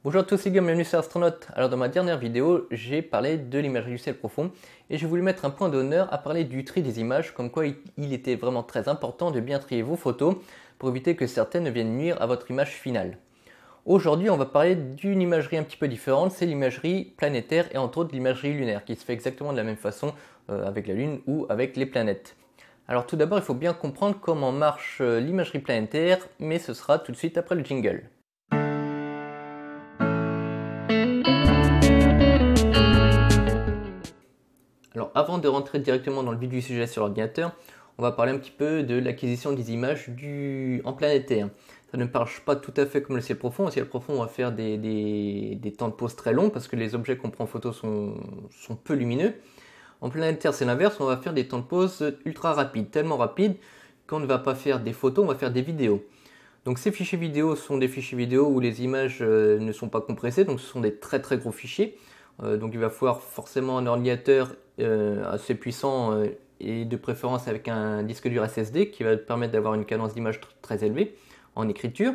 Bonjour à tous, c'est Guillaume, bienvenue sur Astronaute. Alors dans ma dernière vidéo, j'ai parlé de l'imagerie du ciel profond et j'ai voulu mettre un point d'honneur à parler du tri des images, comme quoi il était vraiment très important de bien trier vos photos pour éviter que certaines ne viennent nuire à votre image finale. Aujourd'hui, on va parler d'une imagerie un petit peu différente, c'est l'imagerie planétaire et entre autres l'imagerie lunaire qui se fait exactement de la même façon avec la Lune ou avec les planètes. Alors tout d'abord, il faut bien comprendre comment marche l'imagerie planétaire, mais ce sera tout de suite après le jingle. Alors avant de rentrer directement dans le vif du sujet sur l'ordinateur, on va parler un petit peu de l'acquisition des images en planétaire. Ça ne marche pas tout à fait comme le ciel profond. Au ciel profond, on va faire des temps de pause très longs parce que les objets qu'on prend en photo sont peu lumineux. En planétaire, c'est l'inverse, on va faire des temps de pause ultra rapides, tellement rapides qu'on ne va pas faire des photos, on va faire des vidéos. Donc ces fichiers vidéo sont des fichiers vidéo où les images ne sont pas compressées, donc ce sont des très très gros fichiers. Donc il va falloir forcément un ordinateur assez puissant et de préférence avec un disque dur SSD qui va permettre d'avoir une cadence d'image très élevée en écriture.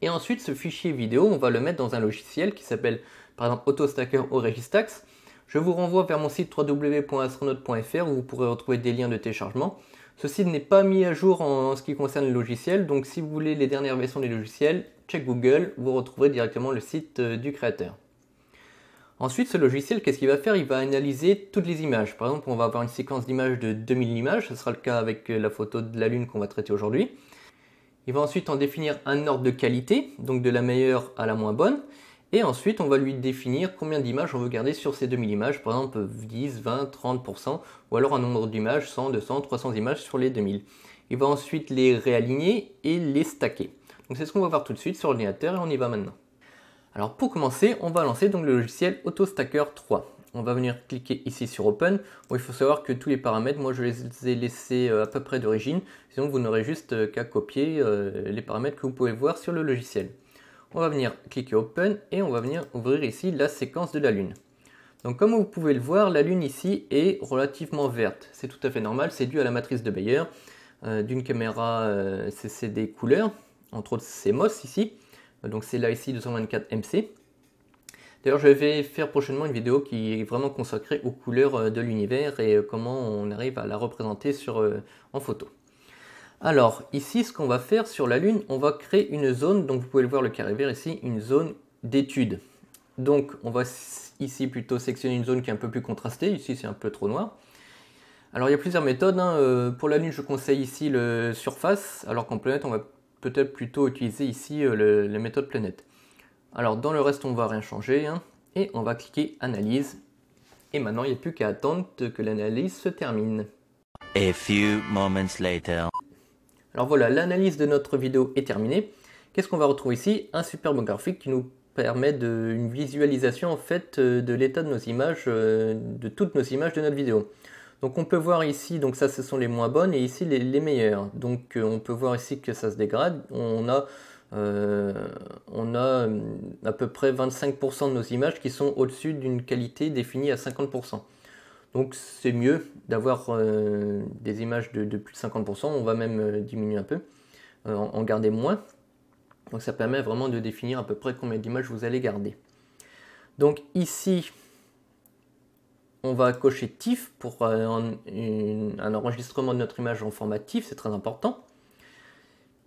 Et ensuite ce fichier vidéo, on va le mettre dans un logiciel qui s'appelle par exemple AutoStacker ou Registax. Je vous renvoie vers mon site www.astronaute.fr où vous pourrez retrouver des liens de téléchargement. Ce site n'est pas mis à jour en ce qui concerne le logiciel, donc si vous voulez les dernières versions des logiciels, check Google, vous retrouverez directement le site du créateur. Ensuite, ce logiciel, qu'est-ce qu'il va faire? Il va analyser toutes les images. Par exemple, on va avoir une séquence d'images de 2000 images, ce sera le cas avec la photo de la Lune qu'on va traiter aujourd'hui. Il va ensuite en définir un ordre de qualité, donc de la meilleure à la moins bonne. Et ensuite, on va lui définir combien d'images on veut garder sur ces 2000 images, par exemple 10, 20, 30%, ou alors un nombre d'images, 100, 200, 300 images sur les 2000. Il va ensuite les réaligner et les stacker. Donc c'est ce qu'on va voir tout de suite sur l'ordinateur et on y va maintenant. Alors pour commencer, on va lancer donc le logiciel AutoStacker 3. On va venir cliquer ici sur Open. Bon, il faut savoir que tous les paramètres, moi je les ai laissés à peu près d'origine, sinon vous n'aurez juste qu'à copier les paramètres que vous pouvez voir sur le logiciel. On va venir cliquer Open et on va venir ouvrir ici la séquence de la Lune. Donc comme vous pouvez le voir, la Lune ici est relativement verte. C'est tout à fait normal, c'est dû à la matrice de Bayer d'une caméra CCD couleur, entre autres CMOS ici. Donc c'est là ici 224 MC. D'ailleurs je vais faire prochainement une vidéo qui est vraiment consacrée aux couleurs de l'univers et comment on arrive à la représenter en photo. Alors ici ce qu'on va faire sur la Lune, on va créer une zone, donc vous pouvez le voir le carré vert ici, une zone d'étude. Donc on va ici plutôt sectionner une zone qui est un peu plus contrastée, ici c'est un peu trop noir. Alors il y a plusieurs méthodes, pour la Lune je conseille ici le surface, alors qu'en planète on va peut-être plutôt utiliser ici les méthodes planète. Alors dans le reste on va rien changer et on va cliquer analyse et maintenant il n'y a plus qu'à attendre que l'analyse se termine. A few moments later. Alors voilà, l'analyse de notre vidéo est terminée. Qu'est-ce qu'on va retrouver ici? Un superbe graphique qui nous permet une visualisation en fait de l'état de nos images, de toutes nos images de notre vidéo. Donc on peut voir ici, donc ça ce sont les moins bonnes et ici les meilleures. Donc on peut voir ici que ça se dégrade. On a à peu près 25% de nos images qui sont au-dessus d'une qualité définie à 50%. Donc c'est mieux d'avoir des images de plus de 50%. On va même diminuer un peu, en garder moins. Donc ça permet vraiment de définir à peu près combien d'images vous allez garder. Donc ici, on va cocher TIFF pour un enregistrement de notre image en format TIFF, c'est très important.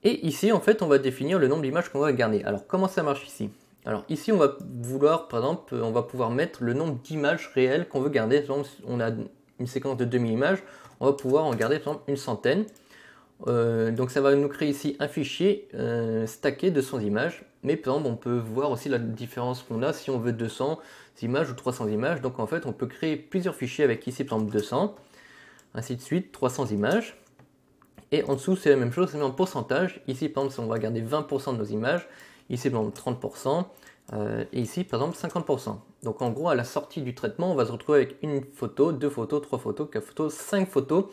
Et ici, en fait, on va définir le nombre d'images qu'on va garder. Alors, comment ça marche ici? Alors ici, on va vouloir, par exemple, on va pouvoir mettre le nombre d'images réelles qu'on veut garder. Par exemple, on a une séquence de 2000 images, on va pouvoir en garder, par exemple, une centaine. Donc ça va nous créer ici un fichier stacké de 100 images. Mais par exemple, on peut voir aussi la différence qu'on a si on veut 200 images ou 300 images. Donc en fait, on peut créer plusieurs fichiers avec ici, par exemple, 200, ainsi de suite, 300 images. Et en dessous, c'est la même chose, c'est en pourcentage. Ici, par exemple, si on va garder 20% de nos images, ici, par exemple, 30%, et ici, par exemple, 50%. Donc, en gros, à la sortie du traitement, on va se retrouver avec une photo, 2 photos, 3 photos, 4 photos, 5 photos,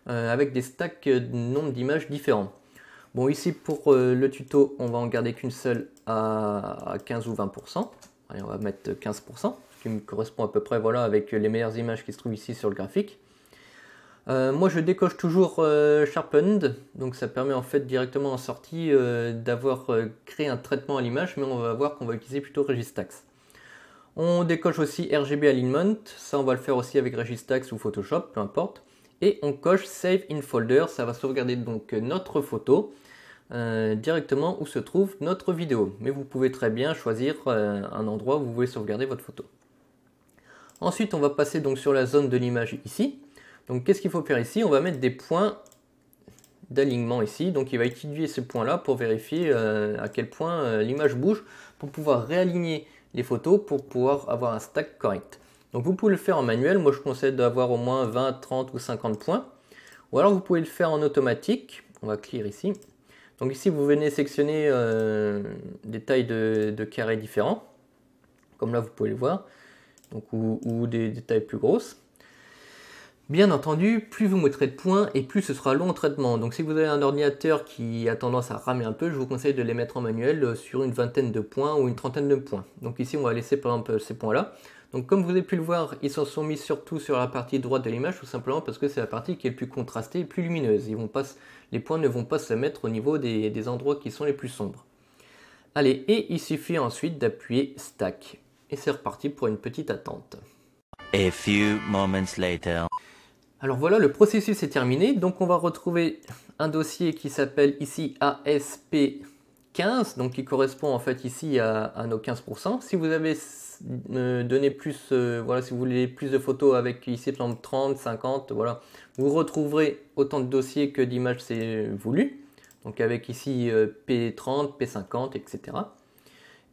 avec des stacks de nombre d'images différents. Bon, ici, pour le tuto, on va en garder qu'une seule à 15 ou 20%. Allez, on va mettre 15%, ce qui me correspond à peu près, voilà, avec les meilleures images qui se trouvent ici sur le graphique. Moi je décoche toujours Sharpened, donc ça permet en fait directement en sortie d'avoir créé un traitement à l'image, mais on va voir qu'on va utiliser plutôt Registax. On décoche aussi RGB Alignment, ça on va le faire aussi avec Registax ou Photoshop, peu importe. Et on coche Save in Folder, ça va sauvegarder donc notre photo directement où se trouve notre vidéo. Mais vous pouvez très bien choisir un endroit où vous voulez sauvegarder votre photo. Ensuite on va passer donc sur la zone de l'image ici. Donc qu'est-ce qu'il faut faire ici? On va mettre des points d'alignement ici. Donc il va étudier ce point là pour vérifier à quel point l'image bouge pour pouvoir réaligner les photos pour pouvoir avoir un stack correct. Donc vous pouvez le faire en manuel. Moi je conseille d'avoir au moins 20, 30 ou 50 points. Ou alors vous pouvez le faire en automatique. On va clear ici. Donc ici vous venez sectionner des tailles de carrés différents. Comme là vous pouvez le voir. Donc, ou des tailles plus grosses. Bien entendu, plus vous mettrez de points et plus ce sera long en traitement. Donc si vous avez un ordinateur qui a tendance à ramer un peu, je vous conseille de les mettre en manuel sur une vingtaine de points ou une trentaine de points. Donc ici on va laisser par exemple ces points là. Donc comme vous avez pu le voir, ils se sont mis surtout sur la partie droite de l'image, tout simplement parce que c'est la partie qui est le plus contrastée et plus lumineuse. Les points ne vont pas se mettre au niveau des endroits qui sont les plus sombres. Allez, et il suffit ensuite d'appuyer Stack. Et c'est reparti pour une petite attente. A few moments later. Alors voilà, le processus est terminé. Donc on va retrouver un dossier qui s'appelle ici ASP15, donc qui correspond en fait ici à nos 15%. Si vous avez donné plus, voilà, si vous voulez plus de photos avec ici 30, 50, voilà, vous retrouverez autant de dossiers que d'images c'est voulu. Donc avec ici P30, P50, etc.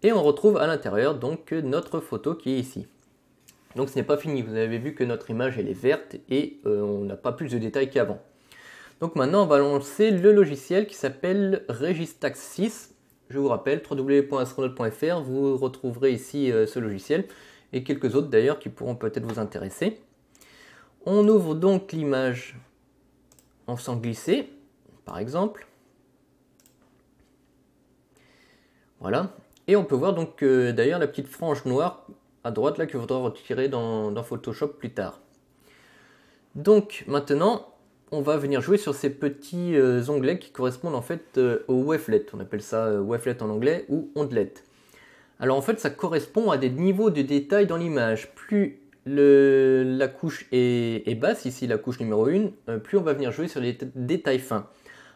Et on retrouve à l'intérieur donc notre photo qui est ici. Donc ce n'est pas fini, vous avez vu que notre image elle est verte et on n'a pas plus de détails qu'avant. Donc maintenant on va lancer le logiciel qui s'appelle Registax 6. Je vous rappelle, www.astronaute.fr, vous retrouverez ici ce logiciel et quelques autres d'ailleurs qui pourront peut-être vous intéresser. On ouvre donc l'image en faisant glisser, par exemple. Voilà. Et on peut voir donc d'ailleurs la petite frange noire à droite là qu'il faudra retirer dans Photoshop plus tard. Donc maintenant on va venir jouer sur ces petits onglets qui correspondent en fait aux wavelets. On appelle ça wavelet en anglais ou ondelet. Alors en fait ça correspond à des niveaux de détail dans l'image. Plus la couche est basse, ici la couche numéro 1, plus on va venir jouer sur les détails fins.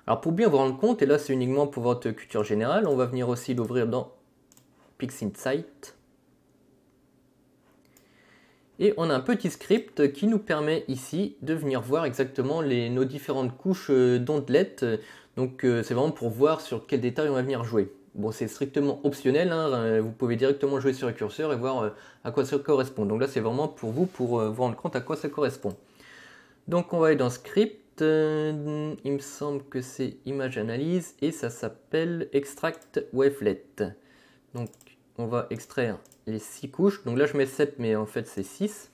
Alors pour bien vous rendre compte, et là c'est uniquement pour votre culture générale, on va venir aussi l'ouvrir dans PixInsight. Et on a un petit script qui nous permet ici de venir voir exactement nos différentes couches d'ondelettes. Donc c'est vraiment pour voir sur quel détail on va venir jouer. Bon, c'est strictement optionnel, hein, vous pouvez directement jouer sur le curseur et voir à quoi ça correspond. Donc là c'est vraiment pour vous vous rendre compte à quoi ça correspond. Donc on va aller dans script, il me semble que c'est image analyse et ça s'appelle extract wavelet. Donc on va extraire les 6 couches. Donc là je mets 7 mais en fait c'est 6.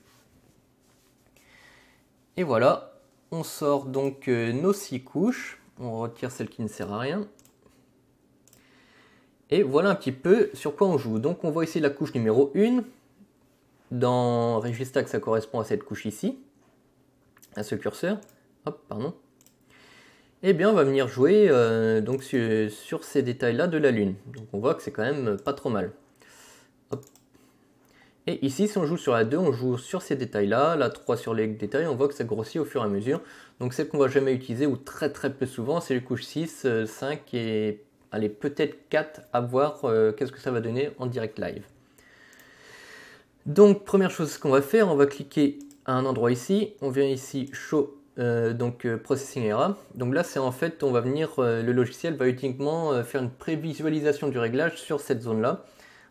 Et voilà, on sort donc nos 6 couches. On retire celle qui ne sert à rien. Et voilà un petit peu sur quoi on joue. Donc on voit ici la couche numéro 1. Dans Registax ça correspond à cette couche ici. À ce curseur. Hop, pardon. Et bien on va venir jouer donc sur ces détails là de la Lune. Donc on voit que c'est quand même pas trop mal. Hop. Et ici, si on joue sur la 2, on joue sur ces détails-là, la 3 sur les détails, on voit que ça grossit au fur et à mesure. Donc celle qu'on va jamais utiliser, ou très très peu souvent, c'est les couches 6, 5 et allez, peut-être 4 à voir qu'est-ce que ça va donner en direct live. Donc première chose qu'on va faire, on va cliquer à un endroit ici, on vient ici Show, Processing Era. Donc là, c'est en fait, on va venir, le logiciel va uniquement faire une prévisualisation du réglage sur cette zone-là.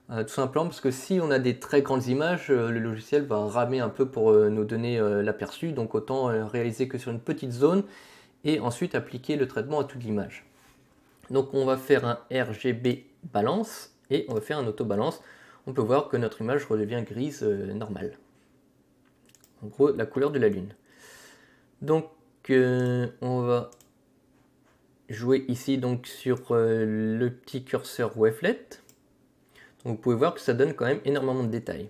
Tout simplement parce que si on a des très grandes images, le logiciel va ramer un peu pour nous donner l'aperçu, donc autant réaliser que sur une petite zone et ensuite appliquer le traitement à toute l'image. Donc on va faire un RGB balance et on va faire un auto balance. On peut voir que notre image redevient grise normale. En gros la couleur de la Lune. Donc on va jouer ici donc sur le petit curseur wavelet. Vous pouvez voir que ça donne quand même énormément de détails.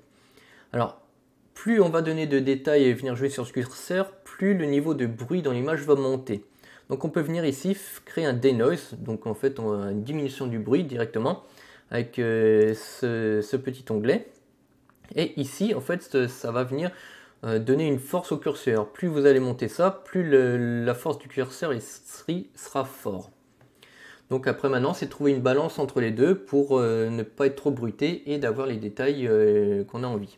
Alors, plus on va donner de détails et venir jouer sur ce curseur, plus le niveau de bruit dans l'image va monter. Donc on peut venir ici créer un denoise, donc en fait on a une diminution du bruit directement avec ce petit onglet. Et ici en fait ça va venir donner une force au curseur. Plus vous allez monter ça, plus la force du curseur sera fort. Donc après maintenant c'est trouver une balance entre les deux pour ne pas être trop bruité et d'avoir les détails qu'on a envie.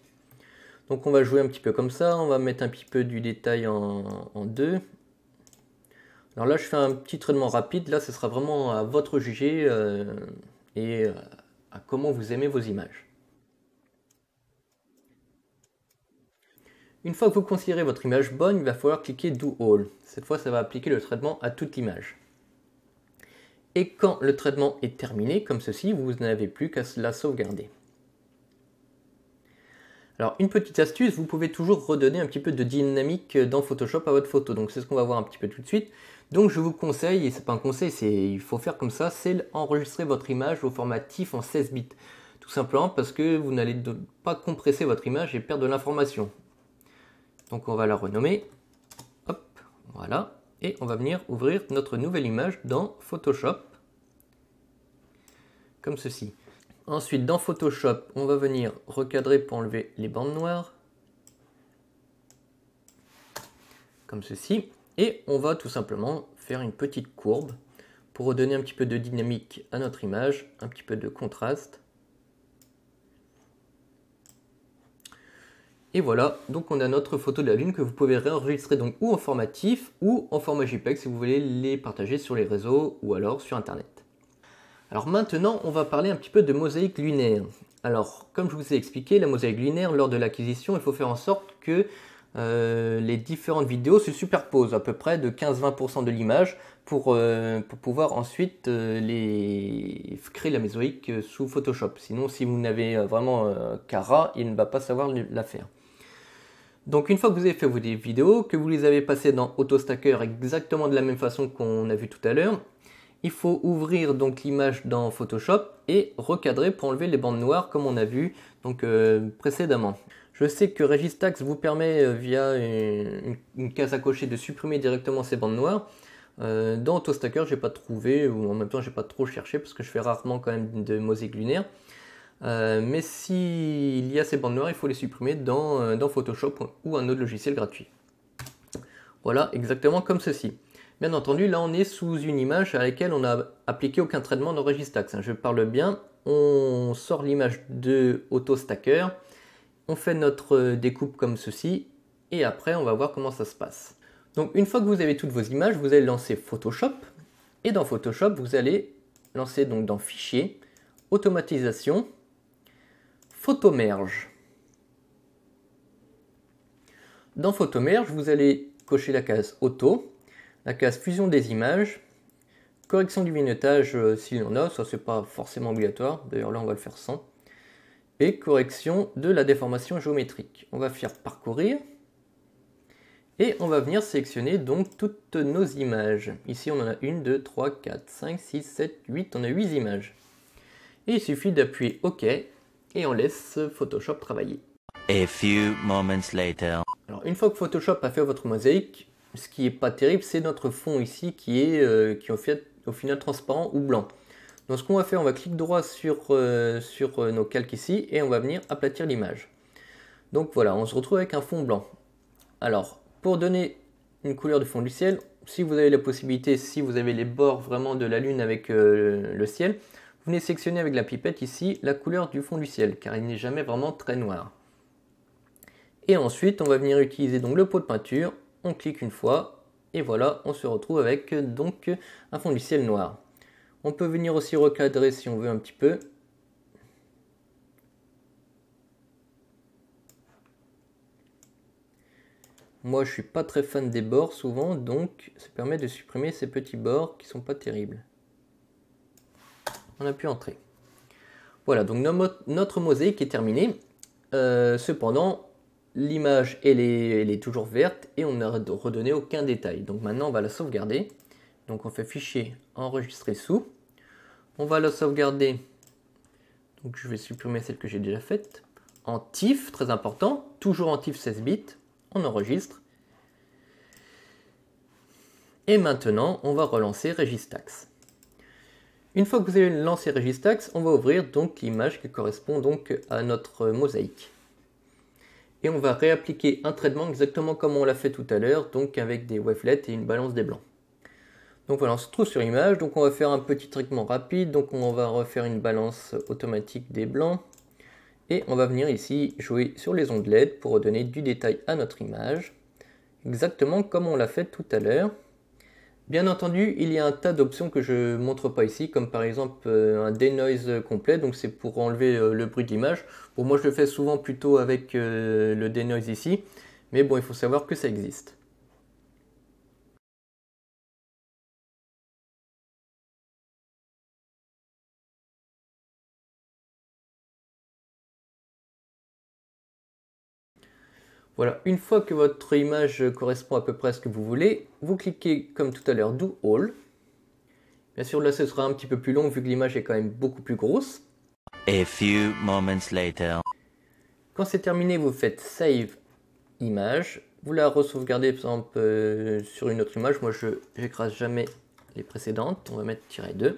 Donc on va jouer un petit peu comme ça, on va mettre un petit peu du détail en 2. Alors là je fais un petit traitement rapide, là ce sera vraiment à votre juger et à comment vous aimez vos images. Une fois que vous considérez votre image bonne, il va falloir cliquer Do All. Cette fois ça va appliquer le traitement à toute l'image. Et quand le traitement est terminé, comme ceci, vous n'avez plus qu'à la sauvegarder. Alors une petite astuce, vous pouvez toujours redonner un petit peu de dynamique dans Photoshop à votre photo. Donc c'est ce qu'on va voir un petit peu tout de suite. Donc je vous conseille, et c'est pas un conseil, il faut faire comme ça, c'est enregistrer votre image au format TIFF en 16 bits. Tout simplement parce que vous n'allez pas compresser votre image et perdre de l'information. Donc on va la renommer. Hop, voilà. Et on va venir ouvrir notre nouvelle image dans Photoshop. Comme ceci. Ensuite, dans Photoshop, on va venir recadrer pour enlever les bandes noires. Comme ceci. Et on va tout simplement faire une petite courbe pour redonner un petit peu de dynamique à notre image, un petit peu de contraste. Et voilà, donc on a notre photo de la Lune que vous pouvez réenregistrer donc ou en format TIFF ou en format JPEG si vous voulez les partager sur les réseaux ou alors sur Internet. Alors maintenant, on va parler un petit peu de mosaïque lunaire. Alors, comme je vous ai expliqué, la mosaïque lunaire, lors de l'acquisition, il faut faire en sorte que les différentes vidéos se superposent à peu près de 15-20% de l'image pour pouvoir ensuite créer la mosaïque sous Photoshop. Sinon, si vous n'avez vraiment qu'Ara, il ne va pas savoir la faire. Donc une fois que vous avez fait vos vidéos, que vous les avez passées dans AutoStacker exactement de la même façon qu'on a vu tout à l'heure, il faut ouvrir donc l'image dans Photoshop et recadrer pour enlever les bandes noires comme on a vu donc, précédemment. Je sais que Registax vous permet via une case à cocher de supprimer directement ces bandes noires. Dans AutoStacker, j'ai pas trouvé, ou en même temps j'ai pas trop cherché parce que je fais rarement quand même de mosaïque lunaire. Mais s'il y a ces bandes noires, il faut les supprimer dans Photoshop ou un autre logiciel gratuit. Voilà, exactement comme ceci. Bien entendu, là on est sous une image à laquelle on n'a appliqué aucun traitement dans Registax. Je parle bien, on sort l'image de AutoStacker, on fait notre découpe comme ceci, et après on va voir comment ça se passe. Donc une fois que vous avez toutes vos images, vous allez lancer Photoshop, et dans Photoshop, vous allez lancer donc dans Fichier, Automatisation, Photomerge. Dans Photomerge, vous allez cocher la case Auto, la case Fusion des images, correction du vignettage s'il y en a, ça c'est pas forcément obligatoire, d'ailleurs là on va le faire sans, et correction de la déformation géométrique. On va faire parcourir, et on va venir sélectionner donc toutes nos images. Ici on en a 1, 2, 3, 4, 5, 6, 7, 8, on a 8 images. Et il suffit d'appuyer OK, et on laisse Photoshop travailler. A few moments later. Alors une fois que Photoshop a fait votre mosaïque, ce qui n'est pas terrible, c'est notre fond ici qui est au final transparent ou blanc. Donc ce qu'on va faire, on va cliquer droit sur nos calques ici et on va venir aplatir l'image. Donc voilà, on se retrouve avec un fond blanc. Alors pour donner une couleur de fond du ciel, si vous avez la possibilité, si vous avez les bords vraiment de la lune avec le ciel, vous venez sélectionner avec la pipette ici la couleur du fond du ciel, car il n'est jamais vraiment très noir. Et ensuite, on va venir utiliser donc le pot de peinture, on clique une fois, et voilà, on se retrouve avec donc un fond du ciel noir. On peut venir aussi recadrer si on veut un petit peu. Moi, je suis pas très fan des bords souvent, donc ça permet de supprimer ces petits bords qui sont pas terribles. On a pu entrer. Voilà, donc notre mosaïque est terminée. Cependant, l'image elle est toujours verte et on n'a redonné aucun détail. Donc maintenant on va la sauvegarder. Donc on fait fichier, enregistrer sous. On va la sauvegarder. Donc je vais supprimer celle que j'ai déjà faite. En TIFF, très important, toujours en TIFF 16 bits. On enregistre. Et maintenant, on va relancer Registax. Une fois que vous avez lancé Registax, on va ouvrir donc l'image qui correspond donc à notre mosaïque. Et on va réappliquer un traitement exactement comme on l'a fait tout à l'heure, donc avec des wavelets et une balance des blancs. Donc voilà, on se trouve sur l'image, donc on va faire un petit traitement rapide, donc on va refaire une balance automatique des blancs. Et on va venir ici jouer sur les ondes LED pour donner du détail à notre image, exactement comme on l'a fait tout à l'heure. Bien entendu, il y a un tas d'options que je ne montre pas ici, comme par exemple un denoise complet, donc c'est pour enlever le bruit de l'image. Bon, moi je le fais souvent plutôt avec le denoise ici, mais bon, il faut savoir que ça existe. Voilà, une fois que votre image correspond à peu près à ce que vous voulez, vous cliquez comme tout à l'heure Do All. Bien sûr, là ce sera un petit peu plus long vu que l'image est quand même beaucoup plus grosse. A few moments later. Quand c'est terminé, vous faites Save Image. Vous la re-sauvegardez par exemple sur une autre image. Moi, je n'écrase jamais les précédentes. On va mettre -2.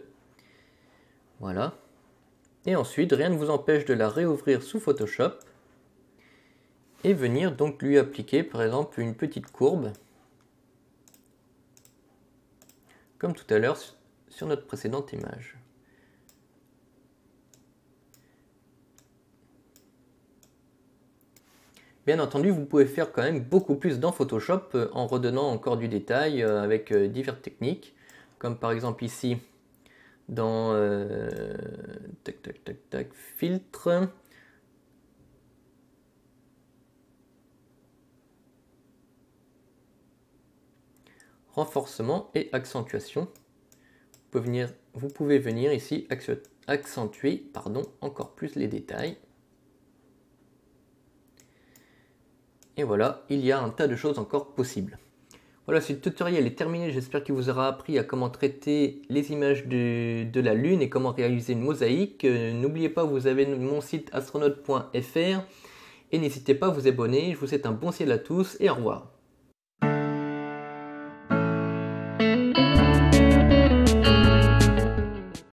Voilà. Et ensuite, rien ne vous empêche de la réouvrir sous Photoshop. Et venir donc lui appliquer par exemple une petite courbe. Comme tout à l'heure sur notre précédente image. Bien entendu, vous pouvez faire quand même beaucoup plus dans Photoshop en redonnant encore du détail avec diverses techniques, comme par exemple ici dans filtre, renforcement et accentuation. Vous pouvez venir ici accentuer encore plus les détails. Et voilà, il y a un tas de choses encore possibles. Voilà, ce tutoriel est terminé. J'espère qu'il vous aura appris à comment traiter les images de la Lune et comment réaliser une mosaïque. N'oubliez pas, vous avez mon site astronaute.fr et n'hésitez pas à vous abonner. Je vous souhaite un bon ciel à tous et au revoir.